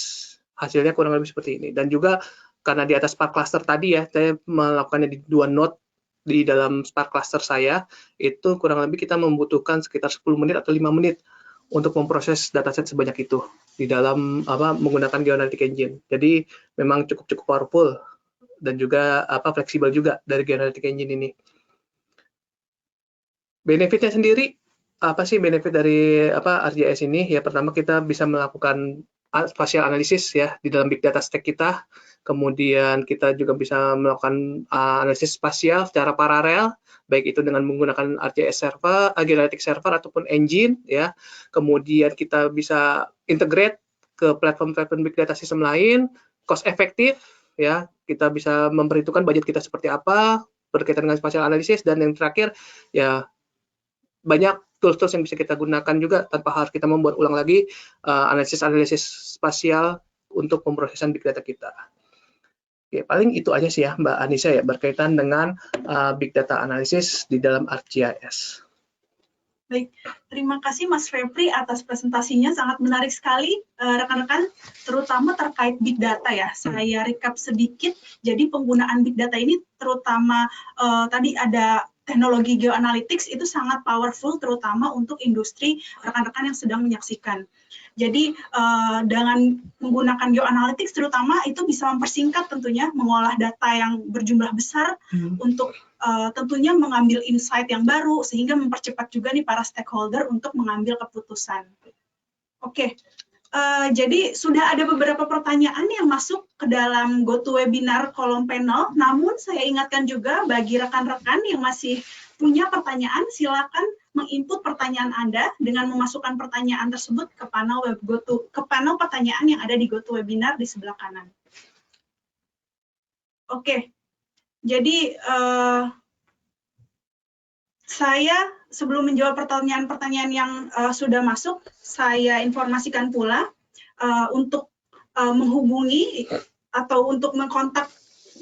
B: Hasilnya kurang lebih seperti ini. Dan juga karena di atas Spark cluster tadi ya, saya melakukannya di 2 node di dalam Spark cluster saya, itu kurang lebih kita membutuhkan sekitar 10 menit atau 5 menit untuk memproses dataset sebanyak itu di dalam menggunakan GeoAnalytic Engine. Jadi memang cukup powerful dan juga fleksibel juga dari GeoAnalytic Engine ini. Benefitnya sendiri, apa sih benefit dari ArcGIS ini? Ya, pertama kita bisa melakukan spatial analysis ya di dalam big data stack kita. Kemudian kita juga bisa melakukan analisis spasial secara paralel, baik itu dengan menggunakan ArcGIS server, GeoAnalytic server ataupun engine ya. Kemudian kita bisa integrate ke platform-platform big data system lain, cost efektif ya. Kita bisa memperhitungkan budget kita seperti apa berkaitan dengan spatial analysis, dan yang terakhir ya banyak tools-tools yang bisa kita gunakan juga tanpa harus kita membuat ulang lagi analisis spasial untuk pemrosesan big data kita. Oke, paling itu aja sih ya Mbak Anissa ya berkaitan dengan big data analysis di dalam ArcGIS.
A: Baik, terima kasih Mas Febri atas presentasinya, sangat menarik sekali rekan-rekan, terutama terkait big data ya. Saya recap sedikit, jadi penggunaan big data ini terutama tadi ada teknologi geoanalytics itu sangat powerful, terutama untuk industri rekan-rekan yang sedang menyaksikan. Jadi dengan menggunakan geoanalytics terutama itu bisa mempersingkat tentunya mengolah data yang berjumlah besar untuk tentunya mengambil insight yang baru, sehingga mempercepat juga nih para stakeholder untuk mengambil keputusan. Oke, jadi sudah ada beberapa pertanyaan yang masuk ke dalam GoToWebinar kolom panel, namun saya ingatkan juga bagi rekan-rekan yang masih punya pertanyaan, silakan menginput pertanyaan Anda dengan memasukkan pertanyaan tersebut ke panel pertanyaan yang ada di GoToWebinar di sebelah kanan. Oke. Jadi saya sebelum menjawab pertanyaan-pertanyaan yang sudah masuk, saya informasikan pula untuk menghubungi atau untuk mengkontak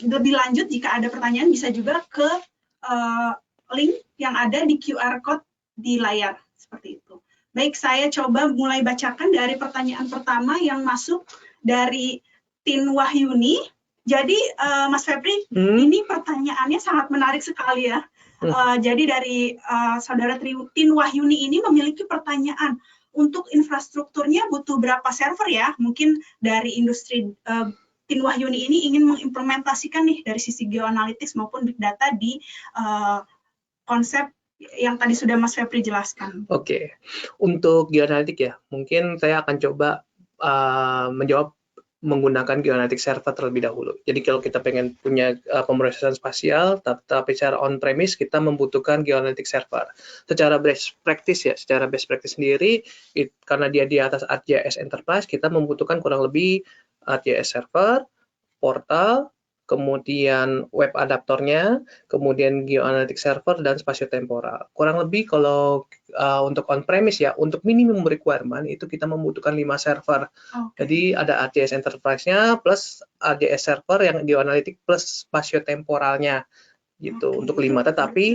A: lebih lanjut jika ada pertanyaan bisa juga ke link yang ada di QR code di layar seperti itu. Baik, saya coba mulai bacakan dari pertanyaan pertama yang masuk dari Tin Wahyuni. Jadi Mas Febri, ini pertanyaannya sangat menarik sekali ya. Jadi dari saudara Tin Wahyuni ini memiliki pertanyaan, untuk infrastrukturnya butuh berapa server ya? Mungkin dari industri Tin Wahyuni ini ingin mengimplementasikan nih dari sisi geoanalytics maupun big data di konsep yang tadi sudah Mas Febri jelaskan.
B: Oke, untuk geoanalitik ya, mungkin saya akan coba menjawab menggunakan geoanalytic server terlebih dahulu. Jadi kalau kita pengen punya pemrosesan spasial, tapi secara on-premise kita membutuhkan geoanalytic server. Secara best practice ya, secara best practice sendiri, karena dia di atas ArcGIS Enterprise, kita membutuhkan kurang lebih ArcGIS server, portal, kemudian web adaptornya, kemudian geoanalytic server, dan spatiotemporal. Kurang lebih kalau untuk on-premise ya, untuk minimum requirement itu kita membutuhkan 5 server. Jadi ada ArcGIS Enterprise-nya plus ArcGIS server yang geoanalytic plus spatiotemporalnya gitu untuk 5. Tetapi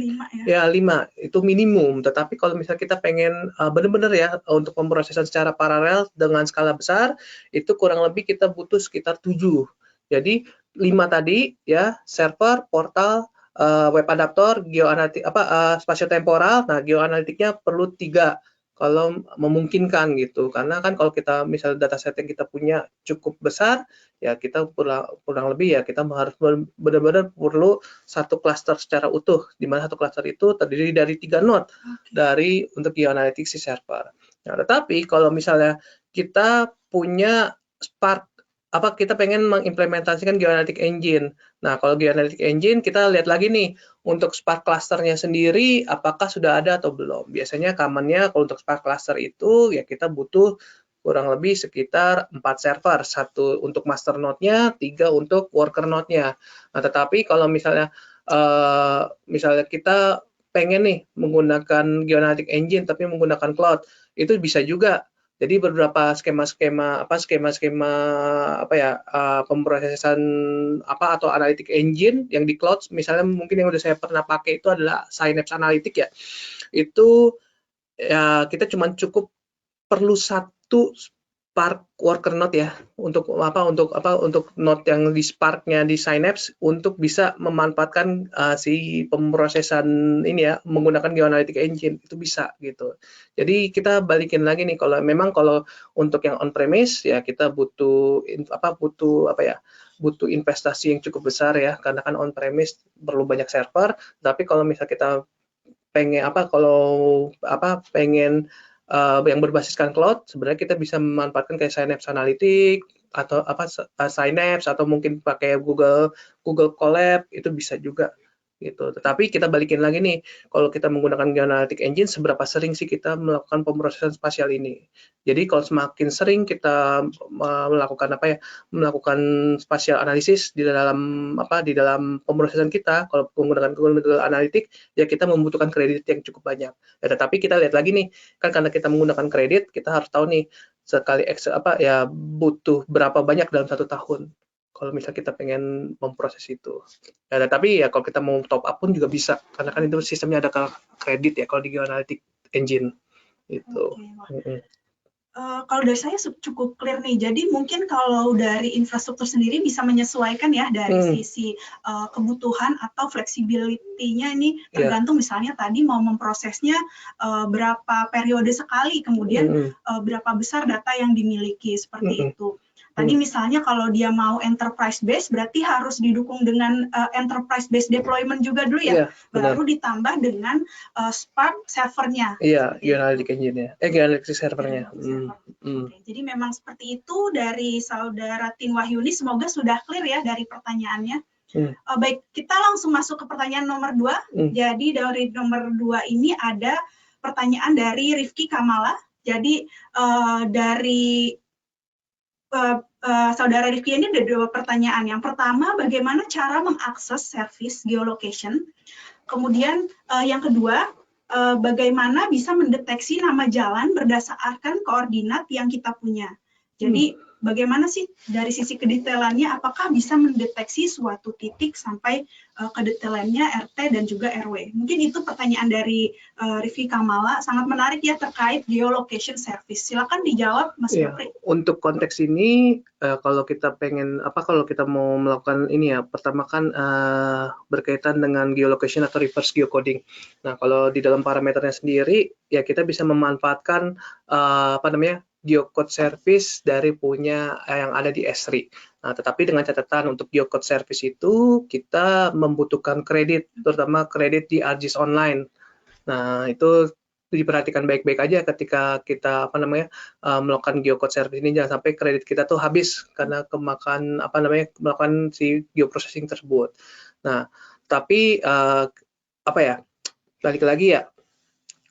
B: 5 ya 5 itu minimum. Tetapi kalau misalnya kita pengen benar-benar ya untuk pemrosesan secara paralel dengan skala besar, itu kurang lebih kita butuh sekitar 7. Jadi 5 tadi ya, server, portal, web adaptor, geoanalitik spatiotemporal. Nah, geoanalitiknya perlu 3 kalau memungkinkan gitu. Karena kan kalau kita misalnya dataset yang kita punya cukup besar, ya kita kurang lebih ya kita harus benar-benar perlu satu klaster secara utuh, di mana satu klaster itu terdiri dari 3 node dari untuk geoanalitik si server. Nah, tetapi kalau misalnya kita punya Spark kita pengen mengimplementasikan Geoanalytic Engine. Nah, kalau Geoanalytic Engine, kita lihat lagi nih, untuk Spark clusternya sendiri, apakah sudah ada atau belum. Biasanya common-nya kalau untuk Spark cluster itu, ya kita butuh kurang lebih sekitar 4 server. 1 untuk master node-nya, 3 untuk worker node-nya. Nah, tetapi kalau misalnya kita pengen nih menggunakan Geoanalytic Engine, tapi menggunakan cloud, itu bisa juga. Jadi beberapa skema-skema pemrosesan atau analytic engine yang di cloud, misalnya mungkin yang udah saya pernah pakai itu adalah Synapse Analytics ya. Itu ya kita cuma cukup perlu 1 Spark worker node ya untuk node yang di Spark-nya di Synapse untuk bisa memanfaatkan si pemrosesan ini ya menggunakan Geoanalytic Engine itu bisa gitu. Jadi kita balikin lagi nih kalau untuk yang on premise ya kita butuh investasi yang cukup besar ya karena kan on premise perlu banyak server. Tapi kalau misal kita pengen yang berbasiskan cloud, sebenarnya kita bisa memanfaatkan kayak Synapse Analytics atau Synapse atau mungkin pakai Google Colab itu bisa juga gitu. Tetapi kita balikin lagi nih, kalau kita menggunakan Geoanalytic Engine, seberapa sering sih kita melakukan pemrosesan spasial ini? Jadi kalau semakin sering kita melakukan spasial analisis di dalam pemrosesan kita, kalau menggunakan Google Analytics, ya kita membutuhkan kredit yang cukup banyak. Ya, tetapi kita lihat lagi nih, kan karena kita menggunakan kredit, kita harus tahu nih sekali butuh berapa banyak dalam 1 tahun. Kalau misalnya kita pengen memproses itu. Ya, tapi ya kalau kita mau top up pun juga bisa, karena kan itu sistemnya ada kredit ya kalau di Geoanalytic Engine. Itu.
A: Kalau dari saya cukup clear nih, jadi mungkin kalau dari infrastruktur sendiri bisa menyesuaikan ya dari sisi kebutuhan atau fleksibilitinya ini tergantung misalnya tadi mau memprosesnya berapa periode sekali, kemudian berapa besar data yang dimiliki seperti itu. Tadi misalnya kalau dia mau enterprise base berarti harus didukung dengan enterprise base deployment juga dulu ya, baru ditambah dengan Spark servernya.
B: Iya, Geoanalytic Engine-nya. Geoanalytic servernya.
A: Jadi memang seperti itu dari saudara Tin Wahyuni, semoga sudah clear ya dari pertanyaannya. Baik, kita langsung masuk ke pertanyaan nomor 2. Jadi dari nomor 2 ini ada pertanyaan dari Rifki Kamala. Jadi dari saudara Rifki ini ada 2 pertanyaan. Yang pertama, bagaimana cara mengakses service geolocation? Kemudian yang kedua, bagaimana bisa mendeteksi nama jalan berdasarkan koordinat yang kita punya. Jadi bagaimana sih dari sisi kedetailannya, apakah bisa mendeteksi suatu titik sampai kedetailannya RT dan juga RW? Mungkin itu pertanyaan dari Rifki Kamala, sangat menarik ya terkait geolocation service. Silakan dijawab Mas Fikri.
B: Untuk konteks ini, kalau kita mau melakukan ini ya, pertama kan berkaitan dengan geolocation atau reverse geocoding. Nah, kalau di dalam parameternya sendiri, ya kita bisa memanfaatkan geocode service dari punya yang ada di Esri. Nah, tetapi dengan catatan untuk geocode service itu kita membutuhkan kredit, terutama kredit di ArcGIS Online. Nah, itu diperhatikan baik-baik aja ketika kita melakukan geocode service ini, jangan sampai kredit kita tuh habis karena kemakan melakukan si geoprocessing tersebut. Nah, tapi balik lagi ya,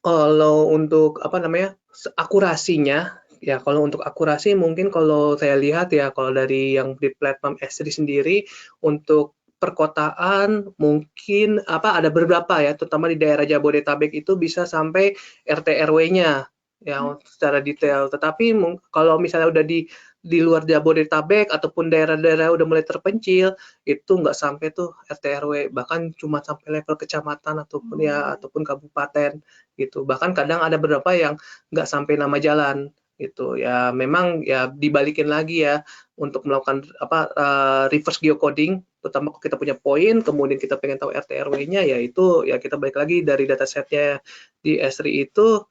B: kalau untuk akurasinya, ya kalau untuk akurasi mungkin kalau saya lihat ya, kalau dari yang di platform S3 sendiri untuk perkotaan mungkin ada beberapa ya, terutama di daerah Jabodetabek itu bisa sampai RT RW-nya ya secara detail. Tetapi kalau misalnya udah di luar Jabodetabek ataupun daerah-daerah udah mulai terpencil, itu nggak sampai tuh RT RW, bahkan cuma sampai level kecamatan ataupun kabupaten gitu. Bahkan kadang ada beberapa yang nggak sampai nama jalan gitu ya. Memang ya dibalikin lagi ya untuk melakukan reverse geocoding, terutama kalau kita punya poin kemudian kita pengen tahu RT RW-nya, ya itu ya kita balik lagi dari datasetnya di S3 itu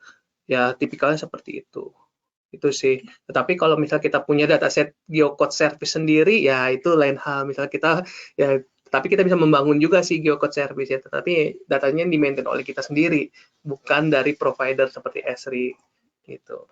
B: ya tipikalnya seperti itu sih. Tetapi kalau misalnya kita punya dataset geocode service sendiri, ya itu lain hal. Misalnya kita ya, tapi kita bisa membangun juga sih geocode service ya, tetapi datanya di-maintain oleh kita sendiri, bukan dari provider seperti Esri gitu.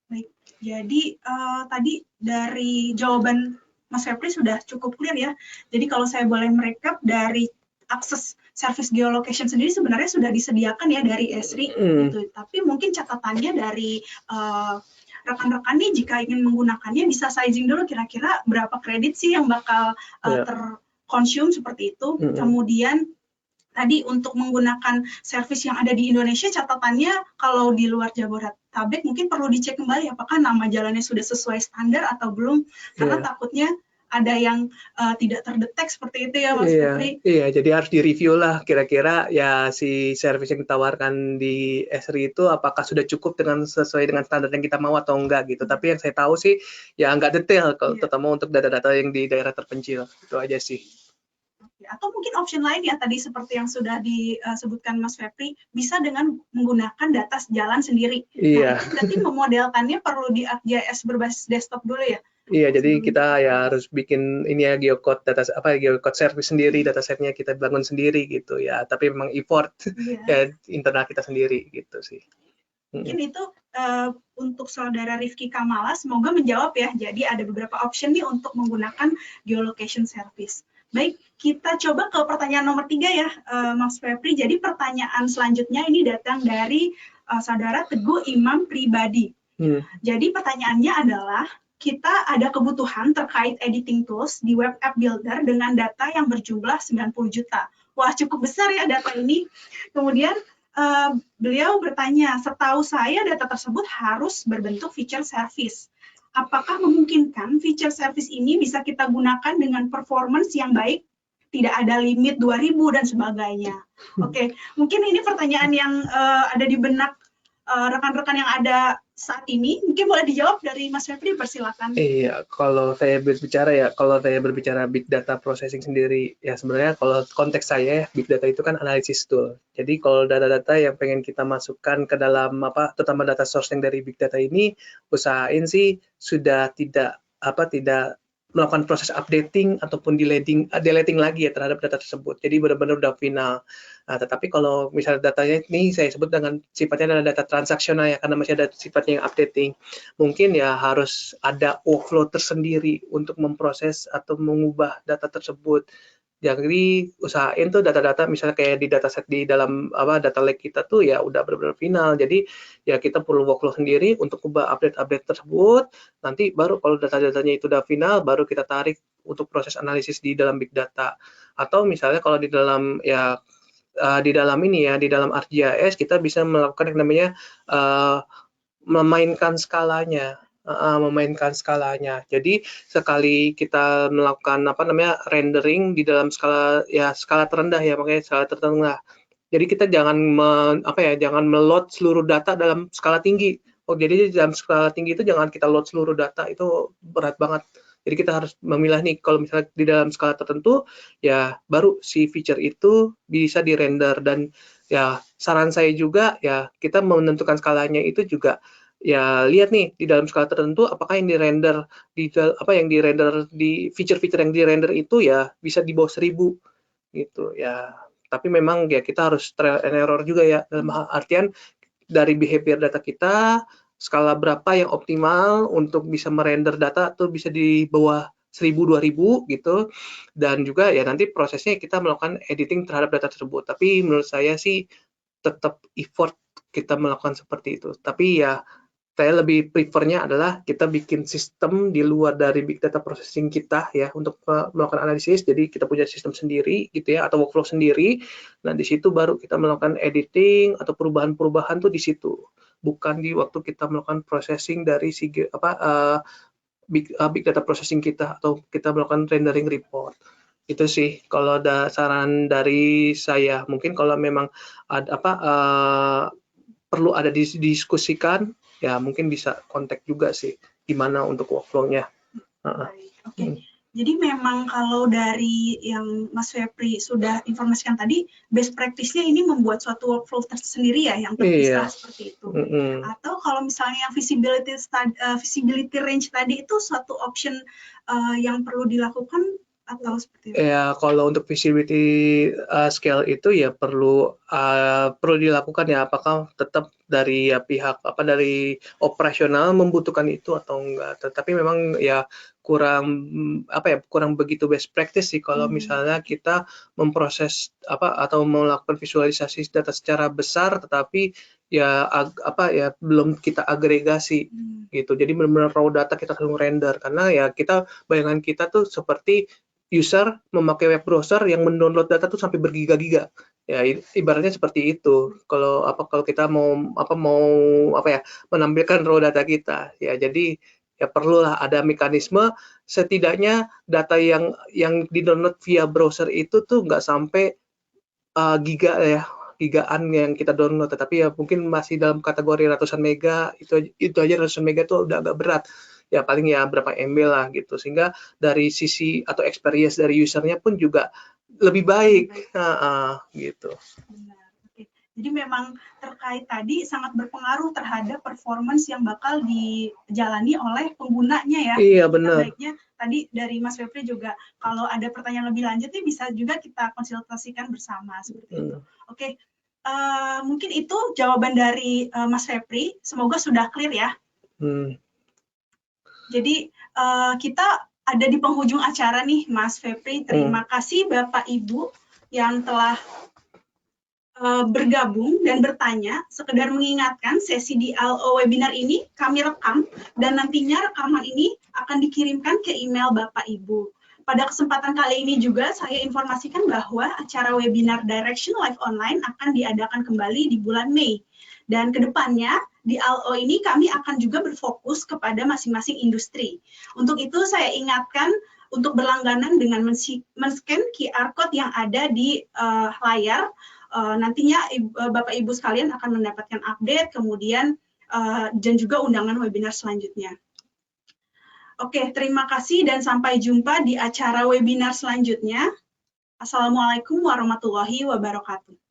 A: Baik, jadi tadi dari jawaban Mas Febri sudah cukup clear ya. Jadi kalau saya boleh merekap, dari akses service geolocation sendiri sebenarnya sudah disediakan ya dari Esri gitu. Tapi mungkin catatannya dari rekan-rekan nih, jika ingin menggunakannya bisa sizing dulu kira-kira berapa kredit sih yang bakal terkonsum seperti itu. Kemudian tadi untuk menggunakan service yang ada di Indonesia, catatannya kalau di luar Jabodetabek mungkin perlu dicek kembali apakah nama jalannya sudah sesuai standar atau belum, karena takutnya ada yang tidak terdetek seperti itu ya Mas Febri.
B: Iya, jadi harus direview lah kira-kira ya si service yang ditawarkan di Esri itu apakah sudah cukup sesuai dengan standar yang kita mau atau enggak gitu. Tapi yang saya tahu sih ya nggak detail, terutama untuk data-data yang di daerah terpencil. Itu aja sih.
A: Atau mungkin option lain ya tadi seperti yang sudah disebutkan Mas Febri, bisa dengan menggunakan data jalan sendiri. Nah, itu berarti memodelkannya perlu di ArcGIS berbasis desktop dulu ya?
B: Iya, jadi kita ya harus bikin ini ya geocode geocode service sendiri, datasetnya kita bangun sendiri gitu ya. Tapi memang effort ya internal kita sendiri gitu sih.
A: Mungkin itu untuk saudara Rifki Kamala, semoga menjawab ya. Jadi ada beberapa option nih untuk menggunakan geolocation service. Baik, kita coba ke pertanyaan nomor 3 ya, Mas Febri. Jadi pertanyaan selanjutnya ini datang dari saudara Teguh Imam Pribadi. Jadi pertanyaannya adalah, kita ada kebutuhan terkait editing tools di web app builder dengan data yang berjumlah 90 juta. Wah, cukup besar ya data ini. Kemudian beliau bertanya, setahu saya data tersebut harus berbentuk feature service. Apakah memungkinkan feature service ini bisa kita gunakan dengan performance yang baik, tidak ada limit 2000 dan sebagainya? Oke, mungkin ini pertanyaan yang ada di benak rekan-rekan yang ada saat ini. Mungkin boleh dijawab dari Mas Febri, persilakan.
B: Iya, kalau saya berbicara big data processing sendiri, ya sebenarnya kalau konteks saya big data itu kan analisis tool. Jadi kalau data-data yang pengen kita masukkan ke dalam terutama data source yang dari big data ini, usahain sih sudah tidak melakukan proses updating ataupun deleting lagi ya terhadap data tersebut. Jadi benar-benar udah final. Nah, tetapi kalau misalnya datanya ini saya sebut dengan sifatnya adalah data transaksional ya, karena masih ada sifatnya yang updating. Mungkin ya harus ada workflow tersendiri untuk memproses atau mengubah data tersebut. Jadi usahain tuh data-data misalnya kayak di dataset di dalam data lake kita tuh ya udah benar-benar final. Jadi ya kita perlu workflow sendiri untuk ubah update-update tersebut. Nanti baru kalau data-datanya itu udah final, baru kita tarik untuk proses analisis di dalam big data. Atau misalnya kalau di dalam di dalam ArcGIS kita bisa melakukan yang namanya memainkan skalanya. Jadi sekali kita melakukan rendering di dalam skala terendah ya, makanya skala tertengah. Jadi kita jangan meload seluruh data dalam skala tinggi. Jadi dalam skala tinggi itu jangan kita load seluruh data, itu berat banget. Jadi kita harus memilah nih, kalau misalnya di dalam skala tertentu, ya baru si feature itu bisa di-render. Dan ya saran saya juga, ya kita menentukan skalanya itu juga, ya lihat nih di dalam skala tertentu, apakah yang di-render di feature-feature yang di-render itu ya bisa di bawah 1000 gitu ya. Tapi memang ya kita harus trial and error juga ya, dalam artian dari behavior data kita, skala berapa yang optimal untuk bisa merender data tuh bisa di bawah 1000-2000 gitu, dan juga ya nanti prosesnya kita melakukan editing terhadap data tersebut. Tapi menurut saya sih tetap effort kita melakukan seperti itu. Tapi ya saya lebih prefernya adalah kita bikin sistem di luar dari big data processing kita ya untuk melakukan analisis. Jadi kita punya sistem sendiri gitu ya atau workflow sendiri. Nah, di situ baru kita melakukan editing atau perubahan-perubahan tuh di situ. Bukan di waktu kita melakukan processing dari big data processing kita atau kita melakukan rendering report. Itu sih kalau ada saran dari saya. Mungkin kalau memang ada perlu ada didiskusikan, ya mungkin bisa kontak juga sih gimana untuk workflow-nya.
A: Oke. Jadi memang kalau dari yang Mas Febri sudah informasikan tadi, best practice-nya ini membuat suatu workflow tersendiri ya, yang terpisah seperti itu. Atau kalau misalnya yang visibility range tadi itu suatu option yang perlu dilakukan atau seperti itu?
B: Ya, kalau untuk visibility scale itu ya perlu dilakukan ya. Apakah tetap dari pihak dari operasional membutuhkan itu atau enggak? Tetapi memang ya kurang begitu best practice sih kalau misalnya kita memproses atau melakukan visualisasi data secara besar, tetapi ya belum kita agregasi gitu. Jadi benar-benar raw data kita langsung render karena ya bayangan kita tuh seperti user memakai web browser yang mendownload data tuh sampai bergiga-giga. Ya ibaratnya seperti itu. Kalau kita mau menampilkan raw data kita. Ya jadi ya perlulah ada mekanisme setidaknya data yang di-download via browser itu tuh nggak sampai gigaan yang kita download, tetapi ya mungkin masih dalam kategori ratusan mega, itu aja ratusan mega tuh udah agak berat. Ya paling ya berapa MB lah gitu, sehingga dari sisi atau experience dari usernya pun juga lebih baik. Gitu.
A: Benar. Oke. Jadi memang terkait tadi sangat berpengaruh terhadap performance yang bakal dijalani oleh penggunanya ya.
B: Iya benar.
A: Baiknya tadi dari Mas Febri juga kalau ada pertanyaan lebih lanjut nih bisa juga kita konsultasikan bersama seperti itu. Oke. Mungkin itu jawaban dari Mas Febri. Semoga sudah clear ya. Jadi kita ada di penghujung acara nih, Mas Febri. Terima kasih Bapak Ibu yang telah bergabung dan bertanya. Sekedar mengingatkan, sesi di LO webinar ini kami rekam dan nantinya rekaman ini akan dikirimkan ke email Bapak Ibu. Pada kesempatan kali ini juga saya informasikan bahwa acara webinar Direction Live Online akan diadakan kembali di bulan Mei. Dan kedepannya di LO ini kami akan juga berfokus kepada masing-masing industri. Untuk itu saya ingatkan untuk berlangganan dengan men-scan QR code yang ada di layar. Nantinya Bapak Ibu sekalian akan mendapatkan update, kemudian dan juga undangan webinar selanjutnya. Oke, terima kasih dan sampai jumpa di acara webinar selanjutnya. Assalamualaikum warahmatullahi wabarakatuh.